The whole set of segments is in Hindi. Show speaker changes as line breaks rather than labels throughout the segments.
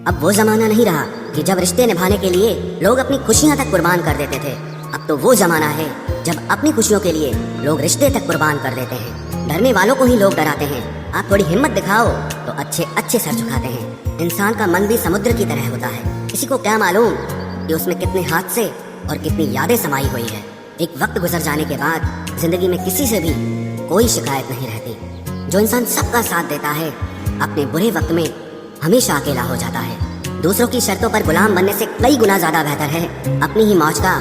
अब वो जमाना नहीं रहा कि जब रिश्ते निभाने के लिए लोग अपनी खुशियां तक कुर्बान कर देते थे। अब तो वो जमाना है जब अपनी खुशियों के लिए लोग रिश्ते तक कुर्बान कर देते हैं। डरने वालों को ही लोग डराते हैं। आप थोड़ी हिम्मत दिखाओ तो अच्छे अच्छे सर झुकाते हैं। इंसान का मन भी समुद्र की तरह होता है। किसी को क्या मालूम कि उसमें कितने हादसे और कितनी यादें समाई हुई है। एक वक्त गुजर जाने के बाद जिंदगी में किसी से भी कोई शिकायत नहीं रहती। जो इंसान सबका साथ देता है अपने बुरे वक्त में हमेशा अकेला हो जाता है। दूसरों की शर्तों पर गुलाम बनने से कई गुना ज्यादा बेहतर है अपनी ही मौज का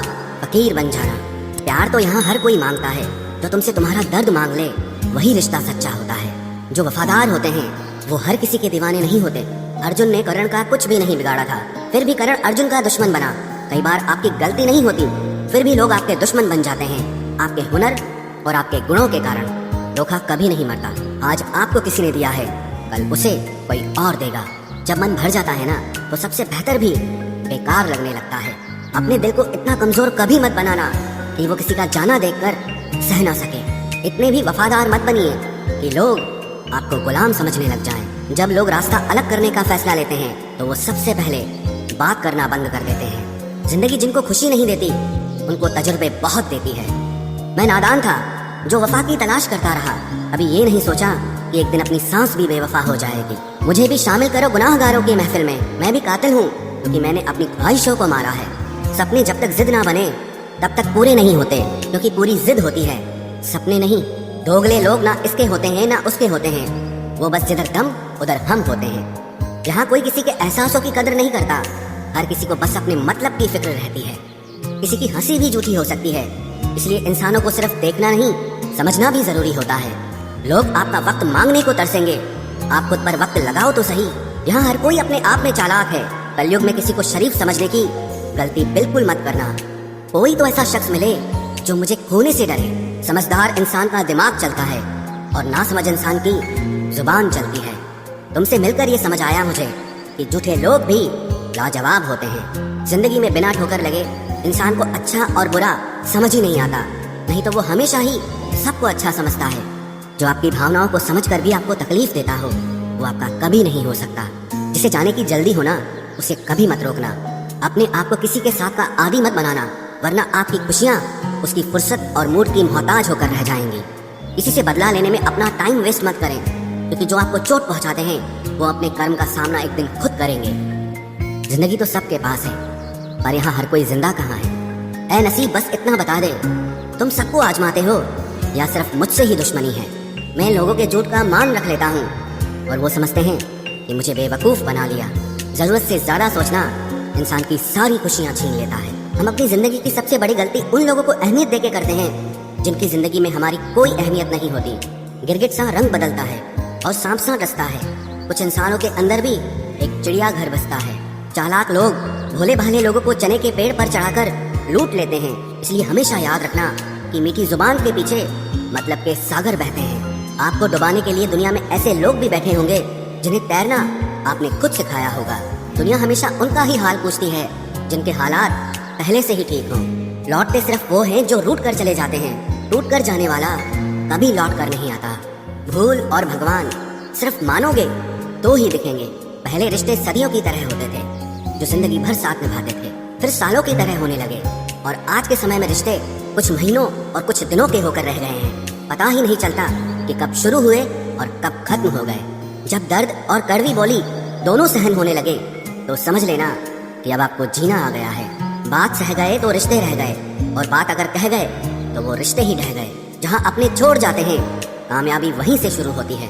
फकीर बन जाना। प्यार तो यहाँ हर कोई मांगता है। जो तुमसे तुम्हारा दर्द मांग ले वही रिश्ता सच्चा होता है। जो वफादार होते हैं वो हर किसी के दीवाने नहीं होते। अर्जुन ने कर्ण का कुछ भी नहीं बिगाड़ा था, फिर भी कर्ण अर्जुन का दुश्मन बना। कई बार आपकी गलती नहीं होती फिर भी लोग आपके दुश्मन बन जाते हैं, आपके हुनर और आपके गुणों के कारण। धोखा कभी नहीं मरता। आज आपको किसी ने दिया है कल उसे कोई और देगा। जब मन भर जाता है ना तो सबसे बेहतर भी बेकार लगने लगता है। अपने दिल को इतना कमजोर कभी मत बनाना कि वो किसी का जाना देखकर सह ना सके। इतने भी वफादार मत बनिए कि लोग आपको गुलाम समझने लग जाएं। जब लोग रास्ता अलग करने का फैसला लेते हैं तो वो सबसे पहले बात करना बंद कर देते हैं। जिंदगी जिनको खुशी नहीं देती उनको तजुर्बे बहुत देती है। मैं नादान था जो वफा की तलाश करता रहा। अभी ये नहीं सोचा कि एक दिन अपनी सांस भी बेवफा हो जाएगी। मुझे भी शामिल करो गुनाहगारों की महफिल में। मैं भी कातिल हूँ क्योंकि मैंने अपनी ख्वाहिशों को मारा है। सपने जब तक जिद ना बने तब तक पूरे नहीं होते, क्योंकि पूरी जिद होती है, सपने नहीं। दोगले लोग ना इसके होते हैं ना उसके होते हैं। वो बस जिधर दम उधर हम होते हैं। यहाँ कोई किसी के एहसासों की कदर नहीं करता। हर किसी को बस अपने मतलब की फिक्र रहती है। किसी की हंसी भी झूठी हो सकती है, इसलिए इंसानों को सिर्फ देखना नहीं समझना भी जरूरी होता है। लोग आपका वक्त मांगने को तरसेंगे, आप खुद पर वक्त लगाओ तो सही। यहाँ हर कोई अपने आप में चालाक है। कलयुग में किसी को शरीफ समझने की गलती बिल्कुल मत करना। कोई तो ऐसा शख्स मिले जो मुझे खोने से डरे। समझदार इंसान का दिमाग चलता है और नासमझ इंसान की जुबान चलती है। तुमसे मिलकर ये समझ आया मुझे कि झूठे लोग भी लाजवाब होते हैं। जिंदगी में बिना ठोकर लगे इंसान को अच्छा और बुरा समझ ही नहीं आता, नहीं तो वो हमेशा ही सबको अच्छा समझता है। जो आपकी भावनाओं को समझकर भी आपको तकलीफ देता हो वो आपका कभी नहीं हो सकता। जिसे जाने की जल्दी हो ना उसे कभी मत रोकना। अपने आप को किसी के साथ का आदी मत बनाना, वरना आपकी खुशियाँ उसकी फुर्सत और मूड की मोहताज होकर रह जाएंगी। किसी से बदला लेने में अपना टाइम वेस्ट मत करें, क्योंकि जो आपको चोट पहुंचाते हैं वो अपने कर्म का सामना एक दिन खुद करेंगे। जिंदगी तो सबके पास है पर यहाँ हर कोई जिंदा कहाँ है। ऐ नसीब बस इतना बता दे, तुम सबको आजमाते हो या सिर्फ मुझसे ही दुश्मनी है। मैं लोगों के झूठ का मान रख लेता हूँ और वो समझते हैं कि मुझे बेवकूफ बना लिया। जरूरत से ज्यादा सोचना इंसान की सारी खुशियाँ छीन लेता है। हम अपनी जिंदगी की सबसे बड़ी गलती उन लोगों को अहमियत देके करते हैं जिनकी जिंदगी में हमारी कोई अहमियत नहीं होती। गिरगिट सा रंग बदलता है और सांप सा डसता है। कुछ इंसानों के अंदर भी एक चिड़िया घर बसता है। चालाक लोग भोले भाले लोगों को चने के पेड़ पर चढ़ाकर लूट लेते हैं। इसलिए हमेशा याद रखना कि मीठी जुबान के पीछे मतलब के सागर बहते हैं। आपको डुबाने के लिए दुनिया में ऐसे लोग भी बैठे होंगे जिन्हें तैरना आपने खुद सिखाया होगा। दुनिया हमेशा उनका ही हाल पूछती है जिनके हालात पहले से ही ठीक हों। लौटते सिर्फ वो हैं जो रूठ कर चले जाते हैं। टूट कर जाने वाला कभी लौट कर नहीं आता। भूल और भगवान सिर्फ मानोगे तो ही दिखेंगे। पहले रिश्ते सदियों की तरह होते थे जो जिंदगी भर साथ निभाते थे, फिर सालों की तरह होने लगे और आज के समय में रिश्ते कुछ महीनों और कुछ दिनों के होकर रह गए हैं। पता ही नहीं चलता कि कब शुरू हुए और कब खत्म हो गए। जब दर्द और कड़वी बोली दोनों सहन होने लगे तो समझ लेना कि अब आपको जीना आ गया है। बात सह गए तो रिश्ते रह गए, और बात अगर कह गए तो वो रिश्ते ही ढह गए। जहाँ अपने छोड़ जाते हैं कामयाबी वहीं से शुरू होती है।